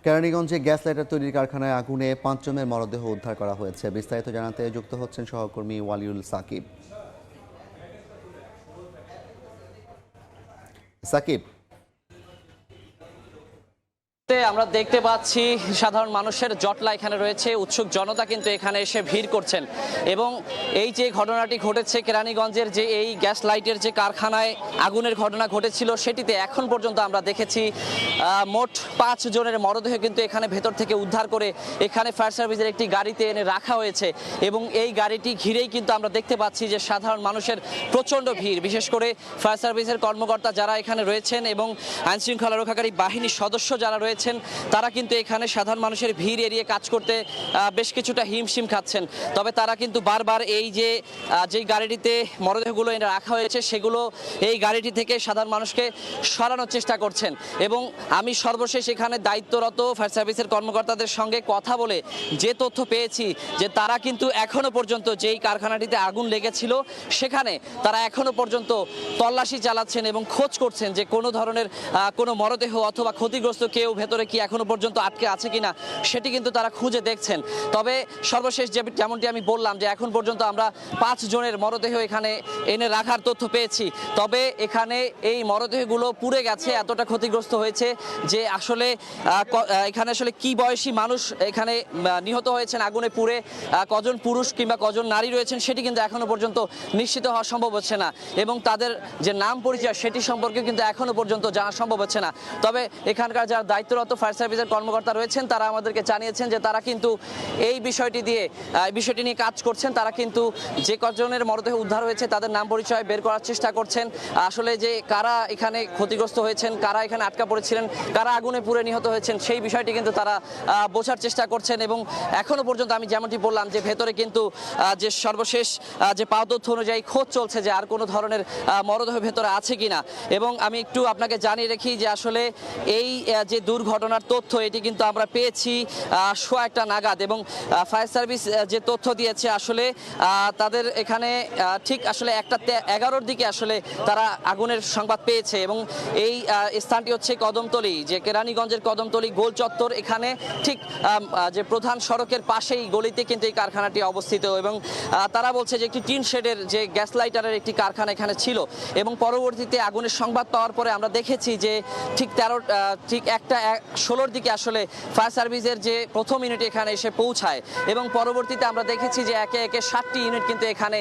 কেরানীগঞ্জে gas lighter তৈরির কারখানায় আগুনে ৫ জনের মরদেহ উদ্ধার করা হয়েছে। বিস্তারিত জানাতে যুক্ত হচ্ছেন সহকর্মী ওয়ালিউল সাকিব। সাকিব, আমরা দেখতে পাচ্ছি সাধারণ মানুষের জটলা এখানে রয়েছে, উৎসুক জনতা কিন্তু এখানে এসে ভিড় করছেন। এবং এই যে ঘটনাটি ঘটেছে কেরানীগঞ্জের যে এই গ্যাস লাইটের যে কারখানায় আগুনের ঘটনা ঘটেছিল, সেটিতে এখন পর্যন্ত আমরা দেখেছি মোট ৫ জনের মরদেহ কিন্তু এখানে ভেতর থেকে উদ্ধার করে এখানে ফায়ার সার্ভিসের একটি গাড়িতে এনে রাখা হয়েছে। এবং এই গাড়িটি ঘিরেই কিন্তু আমরা দেখতে পাচ্ছি যে সাধারণ মানুষের প্রচণ্ড ভিড়, বিশেষ করে ফায়ার সার্ভিসের কর্মকর্তা যারা এখানে রয়েছেন এবং আইনশৃঙ্খলা রক্ষাকারী বাহিনীর সদস্য যারা রয়েছেন, তারা কিন্তু এখানে সাধারণ মানুষের ভিড় এড়িয়ে কাজ করতে বেশ কিছুটা হিমশিম খাচ্ছেন। তবে তারা কিন্তু বারবার এই যে গাড়িটিতে মরদেহগুলো এনে রাখা হয়েছে, সেগুলো এই গাড়িটি থেকে সাধারণ মানুষকে সরানোর চেষ্টা করছেন। এবং আমি সর্বশেষ এখানে দায়িত্বরত ফায়ার সার্ভিসের কর্মকর্তাদের সঙ্গে কথা বলে যে তথ্য পেয়েছি যে তারা কিন্তু এখনো পর্যন্ত যেই কারখানাটিতে আগুন লেগেছিল সেখানে তারা এখনো পর্যন্ত তল্লাশি চালাচ্ছেন এবং খোঁজ করছেন যে কোনো ধরনের কোনো মরদেহ অথবা ক্ষতিগ্রস্ত কেউ ভেতরে কি এখনো পর্যন্ত আটকে আছে কিনা সেটি কিন্তু তারা খুঁজে দেখছেন। তবে সর্বশেষ যেমনটি আমি বললাম যে এখন পর্যন্ত আমরা ৫ জনের মরদেহ এখানে এনে রাখার তথ্য পেয়েছি। তবে এখানে এই মরদেহগুলো পুড়ে গেছে, এতটা ক্ষতিগ্রস্ত হয়েছে যে আসলে এখানে আসলে কি বয়সী মানুষ এখানে নিহত হয়েছেন আগুনে পুড়ে, কজন পুরুষ কিংবা কজন নারী রয়েছেন সেটি কিন্তু এখনো পর্যন্ত নিশ্চিত হওয়া সম্ভব হচ্ছে না। এবং তাদের যে নাম পরিচয় সেটি সম্পর্কে কিন্তু এখনো পর্যন্ত জানা সম্ভব হচ্ছে না। তবে এখানকার যারা দায়িত্বরত ফায়ার সার্ভিসের কর্মকর্তা রয়েছেন তারা আমাদেরকে জানিয়েছেন যে তারা কিন্তু এই বিষয়টি নিয়ে কাজ করছেন। তারা কিন্তু যে কজনের মরদেহ উদ্ধার হয়েছে তাদের নাম পরিচয় বের করার চেষ্টা করছেন। আসলে যে কারা এখানে ক্ষতিগ্রস্ত হয়েছেন, কারা এখানে আটকা পড়েছিলেন, কারা আগুনে পুড়ে নিহত হয়েছেন সেই বিষয়টি কিন্তু তারা বোঝার চেষ্টা করছেন। এবং এখনো পর্যন্ত আমি যেমনটি বললাম যে ভেতরে কিন্তু যে সর্বশেষ যে পাওয়া তথ্য অনুযায়ী খোঁজ চলছে যে আর কোনো ধরনের মরদেহ ভেতরে আছে কিনা। এবং আমি একটু আপনাকে জানিয়ে রাখি যে আসলে এই যে দুর্ঘটনার তথ্য এটি কিন্তু আমরা পেয়েছি ১:১০০ নাগাদ। এবং ফায়ার সার্ভিস যে তথ্য দিয়েছে আসলে তাদের এখানে ঠিক আসলে ১:১১ দিকে আসলে তারা আগুনের সংবাদ পেয়েছে। এবং এই স্থানটি হচ্ছে কদমতলী, যে কেরানীগঞ্জের কদমতলী গোল চত্বর, এখানে ঠিক যে প্রধান সড়কের পাশেই গলিতে কিন্তু এই কারখানাটি অবস্থিত। এবং তারা বলছে যে একটি টিন শেডের যে গ্যাস লাইটারের একটি কারখানা এখানে ছিল। এবং পরবর্তীতে আগুনের সংবাদ পাওয়ার পরে আমরা দেখেছি যে ঠিক ১:১৬ দিকে আসলে ফায়ার সার্ভিসের যে প্রথম ইউনিট এখানে এসে পৌঁছায়। এবং পরবর্তীতে আমরা দেখেছি যে একে একে ৭টি ইউনিট কিন্তু এখানে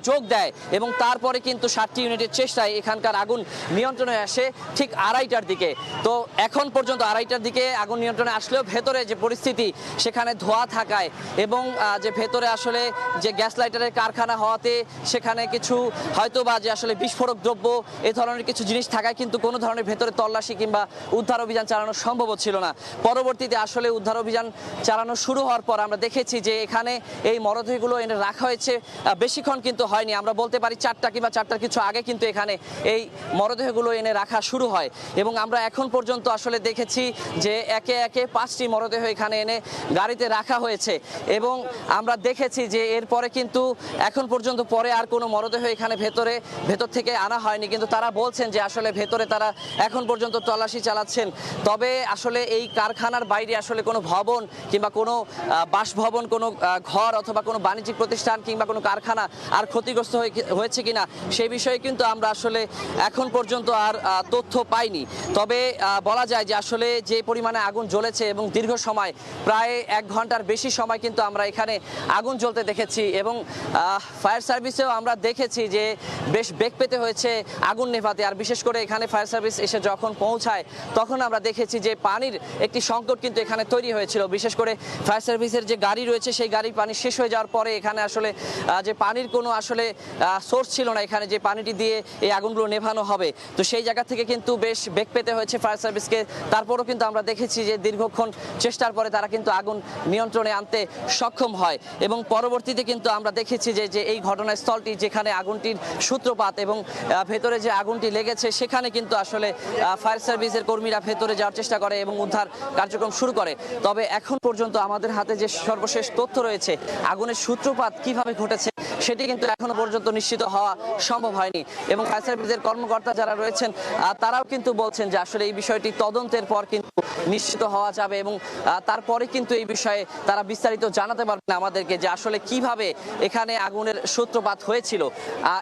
যোগ দেয়। এবং তারপরে কিন্তু ৭টি ইউনিটের চেষ্টায় এখানকার আগুন নিয়ন্ত্রণে আসে ঠিক ২:৩০টার দিকে। তো এখন পর্যন্ত ২:৩০টার দিকে আগুন নিয়ন্ত্রণে আসলেও ভেতরে যে পরিস্থিতি সেখানে ধোঁয়া থাকায় এবং যে ভেতরে আসলে যে গ্যাস লাইটারের কারখানা হওয়াতে সেখানে কিছু হয়তো বা যে আসলে বিস্ফোরক দ্রব্য এ ধরনের কিছু জিনিস থাকায় কিন্তু কোনো ধরনের ভেতরে তল্লাশি কিংবা উদ্ধার অভিযান চালানো সম্ভব ছিল না। পরবর্তীতে আসলে উদ্ধার অভিযান চালানো শুরু হওয়ার পর আমরা দেখেছি যে এখানে এই মরদেহগুলো এনে রাখা হয়েছে, বেশিক্ষণ কিন্তু হয়নি, আমরা বলতে পারি ৪টা কিংবা ৪টার কিছু আগে কিন্তু এখানে এই মরদেহগুলো এনে রাখা শুরু হয়। এবং আমরা এখন পর্যন্ত আসলে দেখেছি যে একে একে ৫টি মরদেহ এখানে এনে গাড়িতে রাখা হয়েছে। এবং আমরা দেখেছি যে এরপরে কিন্তু এখন পর্যন্ত পরে আর কোনো মরদেহ এখানে ভেতর থেকে আনা হয়নি। কিন্তু তারা বলছেন যে আসলে ভেতরে তারা এখন পর্যন্ত তল্লাশি চালাচ্ছেন। তবে আসলে এই কারখানার বাইরে আসলে কোনো ভবন কিংবা কোনো বাসভবন, কোনো ঘর অথবা কোনো বাণিজ্যিক প্রতিষ্ঠান কিংবা কোনো কারখানা আর ক্ষতিগ্রস্ত হয়েছে কিনা সেই বিষয়ে কিন্তু আমরা আসলে এখন পর্যন্ত আর তথ্য পাইনি। তবে বলা যায় যে আসলে যে পরিমাণে আগুন জ্বলেছে এবং দীর্ঘ সময় প্রায় ১ ঘন্টার বেশি সময় কিন্তু আমরা এখানে আগুন জ্বলতে দেখেছি। এবং ফায়ার সার্ভিসেও আমরা দেখেছি যে বেশ বেগ পেতে হয়েছে আগুন নেভাতে। আর বিশেষ করে এখানে ফায়ার সার্ভিস এসে যখন পৌঁছায় তখন আমরা দেখেছি যে পানির একটি সংকট কিন্তু এখানে তৈরি হয়েছিল। বিশেষ করে ফায়ার সার্ভিসের যে গাড়ি রয়েছে সেই গাড়ির পানি শেষ হয়ে যাওয়ার পরে এখানে আসলে যে পানির কোনো আসলে সোর্স ছিল না এখানে যে পানিটি দিয়ে এই আগুনগুলো নেভানো হবে। তো সেই জায়গা থেকে কিন্তু বেশ বেগ পেতে হয়েছে ফায়ার সার্ভিসকে। তারপরও কিন্তু আমরা দেখেছি যে দীর্ঘক্ষণ চেষ্টার পরে তারা কিন্তু আগুন নিয়ন্ত্রণে আনতে সক্ষম হয়। এবং পরবর্তীতে কিন্তু আমরা দেখেছি যে এই ঘটনাস্থলটি যেখানে আগুনটির সূত্রপাত এবং ভেতরে যে আগুনটি লেগেছে সেখানে কিন্তু আসলে ফায়ার সার্ভিসের কর্মীরা ভেতরে যাওয়ার চেষ্টা করে এবং উদ্ধার কার্যক্রম শুরু করে। তবে এখন পর্যন্ত আমাদের হাতে যে সর্বশেষ তথ্য রয়েছে আগুনের সূত্রপাত কিভাবে ঘটেছে সেটি কিন্তু এখনো পর্যন্ত নিশ্চিত হওয়া সম্ভব হয়নি। এবং ফায়ার সার্ভিসের কর্মকর্তা যারা রয়েছেন তারাও কিন্তু বলছেন যে আসলে এই বিষয়টি তদন্তের পর কিন্তু নিশ্চিত হওয়া যাবে এবং তারপরে কিন্তু এই বিষয়ে তারা বিস্তারিত জানাতে পারবেন আমাদেরকে যে আসলে কিভাবে এখানে আগুনের সূত্রপাত হয়েছিল।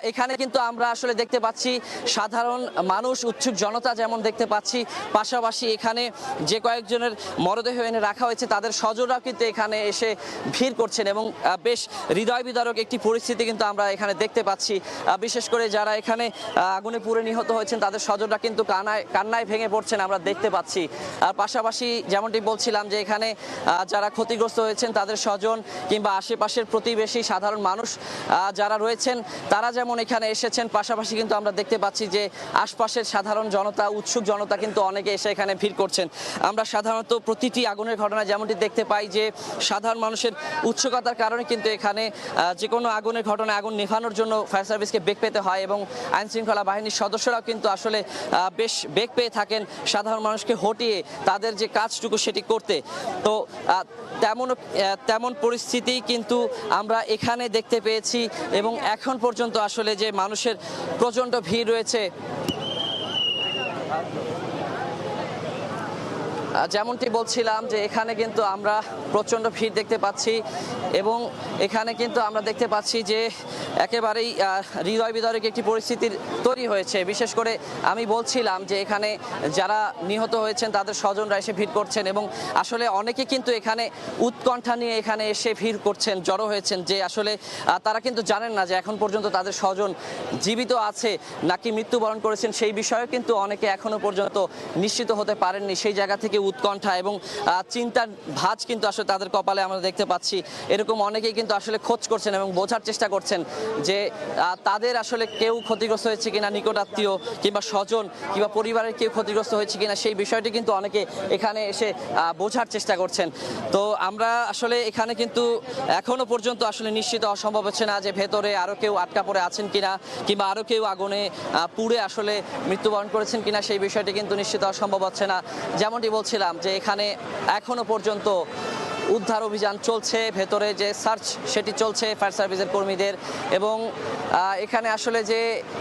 এখানে কিন্তু আমরা আসলে দেখতে পাচ্ছি সাধারণ মানুষ, উৎসুক জনতা যেমন দেখতে পাচ্ছি, পাশাপাশি এখানে যে কয়েকজনের মরদেহ এনে রাখা হয়েছে তাদের স্বজনরাও কিন্তু এখানে এসে ভিড় করছেন এবং বেশ হৃদয় বিদারক একটি পরিস্থিতি কিন্তু আমরা এখানে দেখতে পাচ্ছি। বিশেষ করে যারা এখানে আগুনে পুড়ে নিহত হয়েছেন তাদের স্বজনরা কিন্তু কান্নায় ভেঙে পড়ছেন আমরা দেখতে পাচ্ছি। আর পাশাপাশি যেমনটি বলছিলাম যে এখানে যারা ক্ষতিগ্রস্ত হয়েছেন তাদের স্বজন কিংবা আশেপাশের প্রতিবেশী সাধারণ মানুষ যারা রয়েছেন তারা যেমন এখানে এসেছেন, পাশাপাশি কিন্তু আমরা দেখতে পাচ্ছি যে আশপাশের সাধারণ জনতা, উৎসুক জনতা কিন্তু অনেকে এসে এখানে ভিড় করছেন। আমরা সাধারণত প্রতিটি আগুনের ঘটনায় যেমনটি দেখতে পাই যে সাধারণ মানুষের উৎসুকতার কারণে কিন্তু এখানে যে কোনো আগুনের ঘটনায় আগুন নেভানোর জন্য ফায়ার সার্ভিসকে বেগ পেতে হয় এবং আইনশৃঙ্খলা বাহিনীর সদস্যরাও কিন্তু আসলে বেশ বেগ পেয়ে থাকেন সাধারণ মানুষকে হটিয়ে তাদের যে কাজটুকু সেটি করতে। তো তেমন পরিস্থিতি কিন্তু আমরা এখানে দেখতে পেয়েছি এবং এখন পর্যন্ত আসলে যে মানুষের প্রচণ্ড ভিড় রয়েছে, যেমনটি বলছিলাম যে এখানে কিন্তু আমরা প্রচণ্ড ভিড় দেখতে পাচ্ছি এবং এখানে কিন্তু আমরা দেখতে পাচ্ছি যে একেবারেই হৃদয় বিদারক একটি পরিস্থিতির তৈরি হয়েছে। বিশেষ করে আমি বলছিলাম যে এখানে যারা নিহত হয়েছেন তাদের স্বজনরা এসে ভিড় করছেন এবং আসলে অনেকে কিন্তু এখানে উৎকণ্ঠা নিয়ে এখানে এসে ভিড় করছেন, জড়ো হয়েছেন যে আসলে তারা কিন্তু জানেন না যে এখন পর্যন্ত তাদের স্বজন জীবিত আছে নাকি মৃত্যুবরণ করেছেন সেই বিষয়ে কিন্তু অনেকে এখনো পর্যন্ত নিশ্চিত হতে পারেননি। সেই জায়গা থেকে উৎকণ্ঠা এবং চিন্তার ভাঁজ কিন্তু আসলে তাদের কপালে আমরা দেখতে পাচ্ছি। এরকম অনেকেই কিন্তু আসলে খোঁজ করছেন এবং বোঝার চেষ্টা করছেন যে তাদের আসলে কেউ ক্ষতিগ্রস্ত হয়েছে কিনা, নিকট আত্মীয় কিংবা স্বজন কিংবা পরিবারের কেউ ক্ষতিগ্রস্ত হয়েছে কিনা সেই বিষয়টি কিন্তু অনেকে এখানে এসে বোঝার চেষ্টা করছেন। তো আমরা আসলে এখানে কিন্তু এখনো পর্যন্ত আসলে নিশ্চিত অসম্ভব হচ্ছে না যে ভেতরে আরো কেউ আটকা পড়ে আছেন কিনা কিংবা আরো কেউ আগুনে পুড়ে আসলে মৃত্যুবরণ করেছেন কিনা সেই বিষয়টি কিন্তু নিশ্চিত অসম্ভব হচ্ছে না। যেমনটি বলছিলাম যে এখানে এখনো পর্যন্ত উদ্ধার অভিযান চলছে, ভেতরে যে সার্চ সেটি চলছে ফায়ার সার্ভিসের কর্মীদের এবং এখানে আসলে যে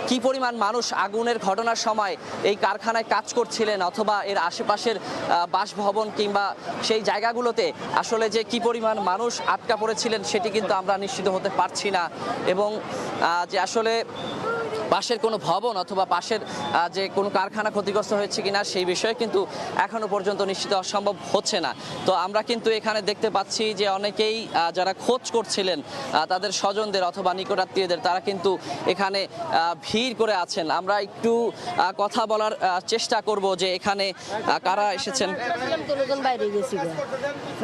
কি পরিমাণ মানুষ আগুনের ঘটনার সময় এই কারখানায় কাজ করছিলেন অথবা এর আশেপাশের বাসভবন কিংবা সেই জায়গাগুলোতে আসলে যে কি পরিমাণ মানুষ আটকা পড়েছিলেন সেটি কিন্তু আমরা নিশ্চিত হতে পারছি না এবং যে আসলে পাশের কোনো ভবন অথবা পাশের যে কোনো কারখানা ক্ষতিগ্রস্ত হয়েছে কিনা সেই বিষয়ে কিন্তু এখনো পর্যন্ত নিশ্চিত অসম্ভব হচ্ছে না। তো আমরা কিন্তু এখানে দেখতে পাচ্ছি যে অনেকেই যারা খোঁজ করছিলেন তাদের স্বজনদের অথবা নিকটাত্মীয়দের তারা কিন্তু এখানে ভিড় করে আছেন। আমরা একটু কথা বলার চেষ্টা করব যে এখানে কারা এসেছেন।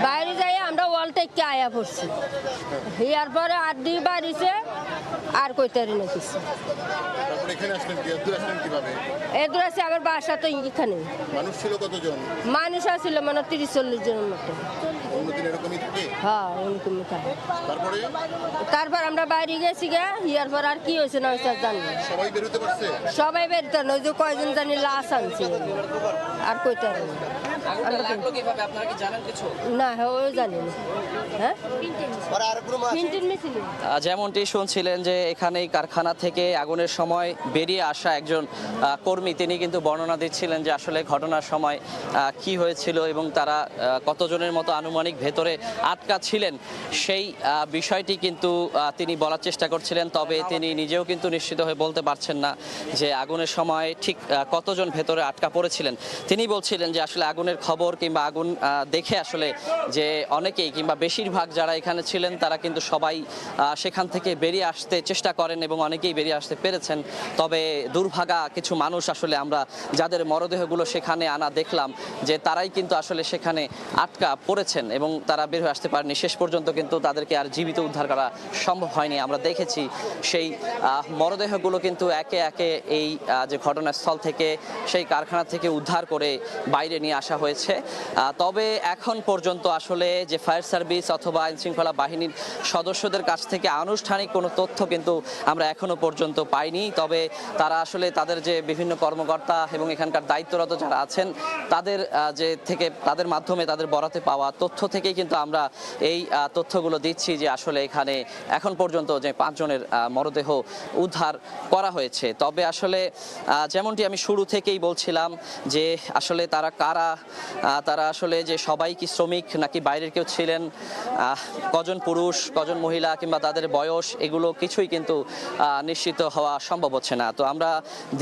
বাইরে যাই আমরা ওয়াল থেকে আয়া পড়ছি, ইয়ার পরে আর দুই বাড়িছে আর কইতারি না কিছু। তারপরে এখানে আসলেন কি? দূর আসলেন কিভাবে? এদূর আছে আমার বাসা তো এখানে। মানুষ ছিল কতজন? মানুষ আছিল মানে 30-40 জনের মতো। অন্যদিন এরকমই থাকে? হ্যাঁ এরকমই থাকে। তারপর আমরা বাইরে গেছি গা, ইয়ার পর আর কি হয়েছে না হয়েছে জানি না। সবাই বেরোতে পারছে? সবাই বেরোতে না, ওই যে কয়জন জানি লাশ আনছে আর কইতারি না। না হ্যাঁ ওই জানি না। হ্যাঁ যেমনটি শুনছিলেন যে এখানে কারখানা থেকে আগুনের সময় বেরিয়ে আসা একজন কর্মী, তিনি কিন্তু বর্ণনা দিচ্ছিলেন যে আসলে ঘটনার সময় কি হয়েছিল এবং তারা কতজনের মতো আনুমানিক ভেতরে আটকা ছিলেন সেই বিষয়টি কিন্তু তিনি বলার চেষ্টা করছিলেন। তবে তিনি নিজেও কিন্তু নিশ্চিত হয়ে বলতে পারছেন না যে আগুনের সময় ঠিক কতজন ভেতরে আটকা পড়েছিলেন। তিনি বলছিলেন যে আসলে আগুনের খবর কিংবা আগুন দেখে আসলে যে অনেকেই কিংবা বেশিরভাগ যারা এখানে ছিলেন তারা কিন্তু সবাই সেখান থেকে বেরিয়ে আসতে চেষ্টা করেন এবং অনেকেই বেরিয়ে আসতে পেরেছেন। তবে দুর্ভাগা কিছু মানুষ আসলে আমরা যাদের মরদেহগুলো সেখানে আনা দেখলাম যে তারাই কিন্তু আসলে সেখানে আটকা পড়েছেন এবং তারা বের হয়ে আসতে পারেনি। শেষ পর্যন্ত কিন্তু তাদেরকে আর জীবিত উদ্ধার করা সম্ভব হয়নি। আমরা দেখেছি সেই মরদেহগুলো কিন্তু একে একে এই যে ঘটনাস্থল থেকে সেই কারখানা থেকে উদ্ধার করে বাইরে নিয়ে আসা হয়েছে। তবে এখন পর্যন্ত আসলে যে ফায়ার সার্ভিস অথবা আইনশৃঙ্খলা বাহিনীর সদস্যদের কাছ থেকে আনুষ্ঠানিক কোনো তথ্য কিন্তু আমরা এখনো পর্যন্ত পাইনি। তবে তারা আসলে তাদের যে বিভিন্ন কর্মকর্তা এবং এখানকার দায়িত্বরত যারা আছেন তাদের মাধ্যমে তাদের বরাতে পাওয়া তথ্য থেকেই কিন্তু আমরা এই তথ্যগুলো দিচ্ছি যে আসলে এখানে এখন পর্যন্ত যে 5 জনের মরদেহ উদ্ধার করা হয়েছে। তবে আসলে যেমনটি আমি শুরু থেকেই বলছিলাম যে আসলে তারা কারা, তারা আসলে যে সবাই কি শ্রমিক নাকি বাইরের কেউ ছিলেন, কজন পুরুষ কজন মহিলা কিংবা তাদের বয়স, এগুলো কিছুই কিন্তু নিশ্চিত হওয়া সম্ভব হচ্ছে না। তো আমরা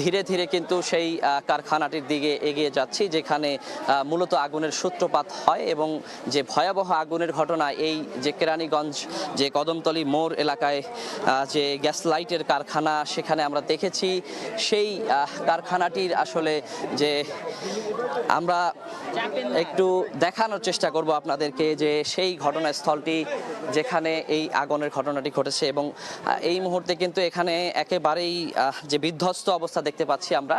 ধীরে ধীরে কিন্তু সেই কারখানাটির দিকে এগিয়ে যাচ্ছি যেখানে মূলত আগুনের সূত্রপাত হয় এবং যে ভয়াবহ আগুনের ঘটনা এই যে কেরানীগঞ্জ যে কদমতলী মোড় এলাকায় যে গ্যাস লাইটের কারখানা, সেখানে আমরা দেখেছি সেই কারখানাটির আসলে যে আমরা একটু দেখানোর চেষ্টা করব আপনাদেরকে যে সেই ঘটনাস্থলটি যেখানে এই আগুনের ঘটনাটি ঘটেছে এবং এই মুহূর্তে কিন্তু এখানে একেবারেই যে বিধ্বস্ত অবস্থা দেখতে পাচ্ছি আমরা।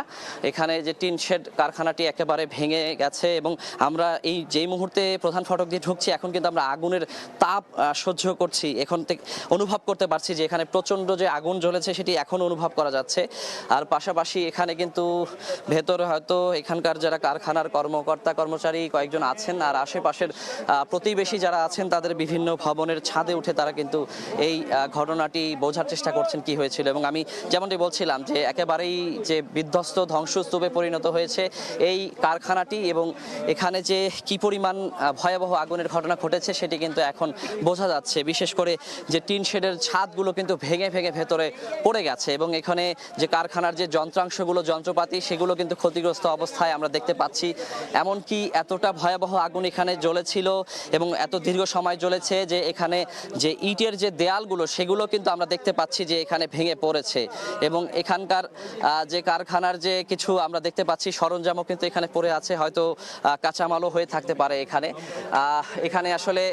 এখানে যে টিন শেড কারখানাটি একেবারে ভেঙে গেছে এবং আমরা এই যেই মুহূর্তে প্রধান ফটক দিয়ে ঢুকছি এখন কিন্তু আমরা আগুনের তাপ সহ্য করছি, এখন থেকে অনুভব করতে পারছি যে এখানে প্রচণ্ড যে আগুন জ্বলেছে সেটি এখন অনুভব করা যাচ্ছে। আর পাশাপাশি এখানে কিন্তু ভেতরে হয়তো এখানকার যারা কারখানার কর্মকর্তা কর্মচারী কয়েকজন আছেন আর আশেপাশের প্রতিবেশী যারা আছেন তাদের বিভিন্ন ভবনের ছাদে উঠে তারা কিন্তু এই ঘটনাটি বোঝার চেষ্টা করছেন কি হয়েছিল। এবং আমি যেমনটি বলছিলাম যে একেবারেই যে বিধ্বস্ত ধ্বংসস্তূপে পরিণত হয়েছে এই কারখানাটি এবং এখানে যে কি পরিমাণ ভয়াবহ আগুনের ঘটনা ঘটেছে সেটি কিন্তু এখন বোঝা যাচ্ছে। বিশেষ করে যে টিন শেডের ছাদগুলো কিন্তু ভেঙে ভেঙে ভেতরে পড়ে গেছে এবং এখানে যে কারখানার যে যন্ত্রাংশগুলো যন্ত্রপাতি সেগুলো কিন্তু ক্ষতিগ্রস্ত অবস্থায় আমরা দেখতে পাচ্ছি। এমনকি এতটা ভয়াবহ আগুন এখানে জ্বলেছিল এবং এত দীর্ঘ সময় জ্বলেছে যে এখানে যে ইটের যে দেয়ালগুলো সেগুলো কিন্তু আমরা দেখতে পাচ্ছি যে এখানে ভেঙে পড়েছে এবং এখানকার যে কারখানার যে কিছু আমরা দেখতে পাচ্ছি সরঞ্জামও কিন্তু এখানে পড়ে আছে, হয়তো কাঁচামালও হয়ে থাকতে পারে। এখানে আসলে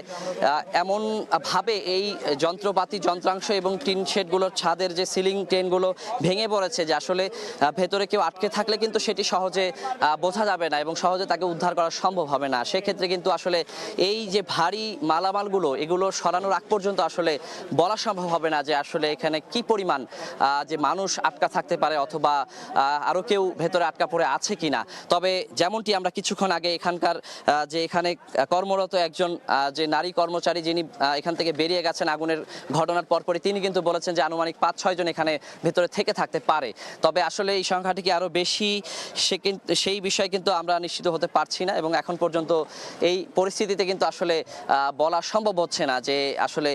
এমন ভাবে এই যন্ত্রপাতি যন্ত্রাংশ এবং টিন শেডগুলোর ছাদের যে সিলিং টেনগুলো ভেঙে পড়েছে যে আসলে ভেতরে কেউ আটকে থাকলে কিন্তু সেটি সহজে বোঝা যাবে না এবং সহজে তাকে উদ্ধার করা সম্ভব হবে না। সেক্ষেত্রে কিন্তু আসলে এই যে ভারী মালামালগুলো এগুলো সরানোর আগ পর্যন্ত আসলে বলা সম্ভব হবে না যে আসলে এখানে কি পরিমাণ যে মানুষ আটকা থাকতে পারে অথবা আরো কেউ ভেতরে আটকা পড়ে আছে কিনা। তবে যেমনটি আমরা কিছুক্ষণ আগে এখানকার যে এখানে কর্মরত একজন যে নারী কর্মচারী যিনি এখান থেকে বেরিয়ে গেছেন আগুনের ঘটনার পরপরই, তিনি কিন্তু বলেছেন যে আনুমানিক 5-6 জন এখানে ভেতরে থেকে থাকতে পারে। তবে আসলে এই সংখ্যাটি কি আরো বেশি সেই বিষয়ে কিন্তু আমরা নিশ্চিত হতে পারছি না এবং এখন পর্যন্ত এই পরিস্থিতিতে কিন্তু আসলে বলা সম্ভব হচ্ছে না যে আসলে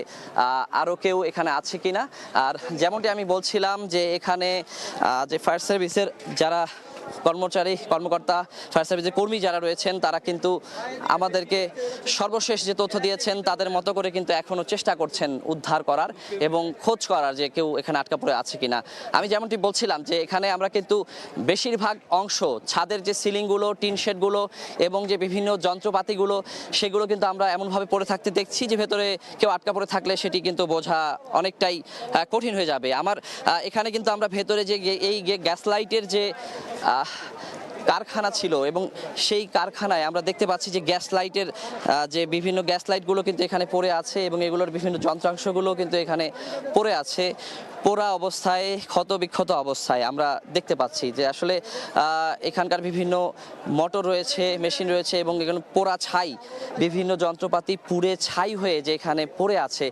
আরো কেউ এখানে আছে কিনা। আর যেমনটি আমি বলছিলাম যে এখানে যে ফায়ার সার্ভিসের যারা কর্মকর্তা ফায়ার সার্ভিসের কর্মী যারা রয়েছেন তারা কিন্তু আমাদেরকে সর্বশেষ যে তথ্য দিয়েছেন তাদের মতো করে কিন্তু এখনো চেষ্টা করছেন উদ্ধার করার এবং খোঁজ করার যে কেউ এখানে আটকা পড়ে আছে কিনা। আমি যেমনটি বলছিলাম যে এখানে আমরা কিন্তু বেশিরভাগ অংশ ছাদের যে সিলিংগুলো টিন শেডগুলো এবং যে বিভিন্ন যন্ত্রপাতিগুলো সেগুলো কিন্তু আমরা এমনভাবে পড়ে থাকতে দেখছি যে ভেতরে কেউ আটকা পড়ে থাকলে সেটি কিন্তু বোঝা অনেকটাই কঠিন হয়ে যাবে। আমার এখানে কিন্তু আমরা ভেতরে যে এই গ্যাস লাইটের যে কারখানা ছিল এবং সেই কারখানায় আমরা দেখতে পাচ্ছি যে গ্যাস লাইটের যে বিভিন্ন গ্যাস লাইটগুলো কিন্তু এখানে পড়ে আছে এবং এগুলোর বিভিন্ন যন্ত্রাংশগুলো কিন্তু এখানে পড়ে আছে পোড়া অবস্থায়, ক্ষত বিক্ষত অবস্থায় আমরা দেখতে পাচ্ছি যে আসলে এখানকার বিভিন্ন মোটর রয়েছে, মেশিন রয়েছে এবং এখানে পোড়া ছাই বিভিন্ন যন্ত্রপাতি পুড়ে ছাই হয়ে যে এখানে পড়ে আছে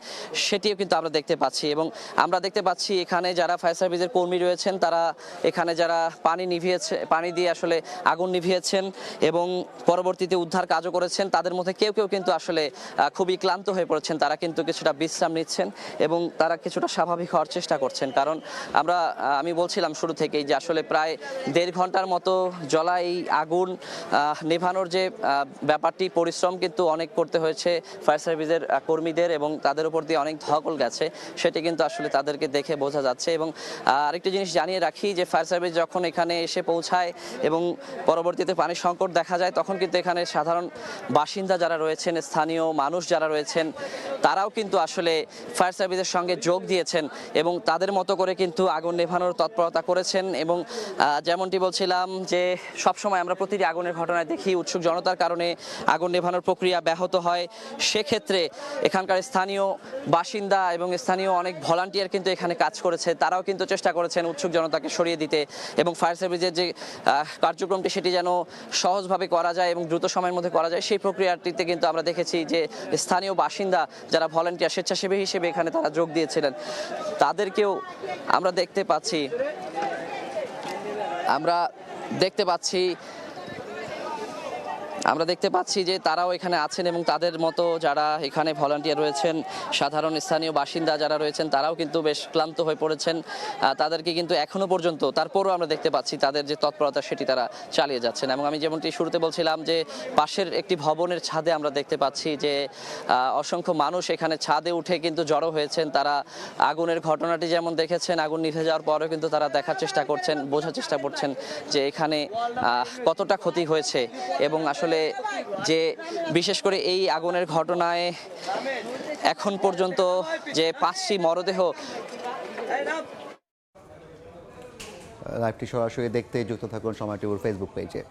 সেটিও কিন্তু আমরা দেখতে পাচ্ছি। এবং আমরা দেখতে পাচ্ছি এখানে যারা ফায়ার সার্ভিসের কর্মী রয়েছেন তারা এখানে যারা পানি দিয়ে আসলে আগুন নিভিয়েছেন এবং পরবর্তীতে উদ্ধার কাজও করেছেন তাদের মধ্যে কেউ কেউ কিন্তু আসলে খুবই ক্লান্ত হয়ে পড়েছেন, তারা কিন্তু কিছুটা বিশ্রাম নিচ্ছেন এবং তারা কিছুটা স্বাভাবিক হওয়ার চেষ্টা করছেন। কারণ আমি বলছিলাম শুরু থেকেই যে আসলে প্রায় 1.5 ঘন্টার মতো জ্বলা এই আগুন নেভানোর যে ব্যাপারটি পরিশ্রম কিন্তু অনেক করতে হয়েছে ফায়ার সার্ভিসের কর্মীদের এবং তাদের উপর দিয়ে অনেক ধকল গেছে, সেটি কিন্তু আসলে তাদেরকে দেখে বোঝা যাচ্ছে। এবং আরেকটি জিনিস জানিয়ে রাখি যে ফায়ার সার্ভিস যখন এখানে এসে পৌঁছায় এবং পরবর্তীতে পানির সংকট দেখা যায় তখন কিন্তু এখানে সাধারণ বাসিন্দা যারা রয়েছেন, স্থানীয় মানুষ যারা রয়েছেন তারাও কিন্তু আসলে ফায়ার সার্ভিসের সঙ্গে যোগ দিয়েছেন এবং তাদের মতো করে কিন্তু আগুন নেভানোর তৎপরতা করেছেন। এবং যেমনটি বলছিলাম যে সবসময় আমরা প্রতিটি আগুনের ঘটনায় দেখি উৎসুক জনতার কারণে আগুন নেভানোর প্রক্রিয়া ব্যাহত হয়। সেক্ষেত্রে এখানকার স্থানীয় বাসিন্দা এবং স্থানীয় অনেক ভলান্টিয়ার কিন্তু এখানে কাজ করেছে, তারাও কিন্তু চেষ্টা করেছেন উৎসুক জনতাকে সরিয়ে দিতে এবং ফায়ার সার্ভিসের যে কার্যক্রমটি সেটি যেন সহজভাবে করা যায় এবং দ্রুত সময়ের মধ্যে করা যায়, সেই প্রক্রিয়াটিতে কিন্তু আমরা দেখেছি যে স্থানীয় বাসিন্দা যারা ভলান্টিয়ার স্বেচ্ছাসেবী হিসেবে এখানে তারা যোগ দিয়েছিলেন, তাদেরকেও আমরা দেখতে পাচ্ছি যে তারাও এখানে আছেন এবং তাদের মতো যারা এখানে ভলান্টিয়ার রয়েছেন, সাধারণ স্থানীয় বাসিন্দা যারা রয়েছেন, তারাও কিন্তু বেশ ক্লান্ত হয়ে পড়েছেন। তাদেরকে কিন্তু এখনো পর্যন্ত তারপরও আমরা দেখতে পাচ্ছি তাদের যে তৎপরতা সেটি তারা চালিয়ে যাচ্ছেন। এবং আমি যেমনটি শুরুতে বলছিলাম যে পাশের একটি ভবনের ছাদে আমরা দেখতে পাচ্ছি যে অসংখ্য মানুষ এখানে ছাদে উঠে কিন্তু জড়ো হয়েছেন। তারা আগুনের ঘটনাটি যেমন দেখেছেন, আগুন নিভে যাওয়ার পরেও কিন্তু তারা দেখার চেষ্টা করছেন, বোঝার চেষ্টা করছেন যে এখানে কতটা ক্ষতি হয়েছে। এবং আসলে যে বিশেষ করে এই আগুনের ঘটনায় এখন পর্যন্ত যে 5টি মরদেহ, লাইভটি সরাসরি দেখতে যুক্ত থাকুন সময় টিভির ফেসবুক পেজে।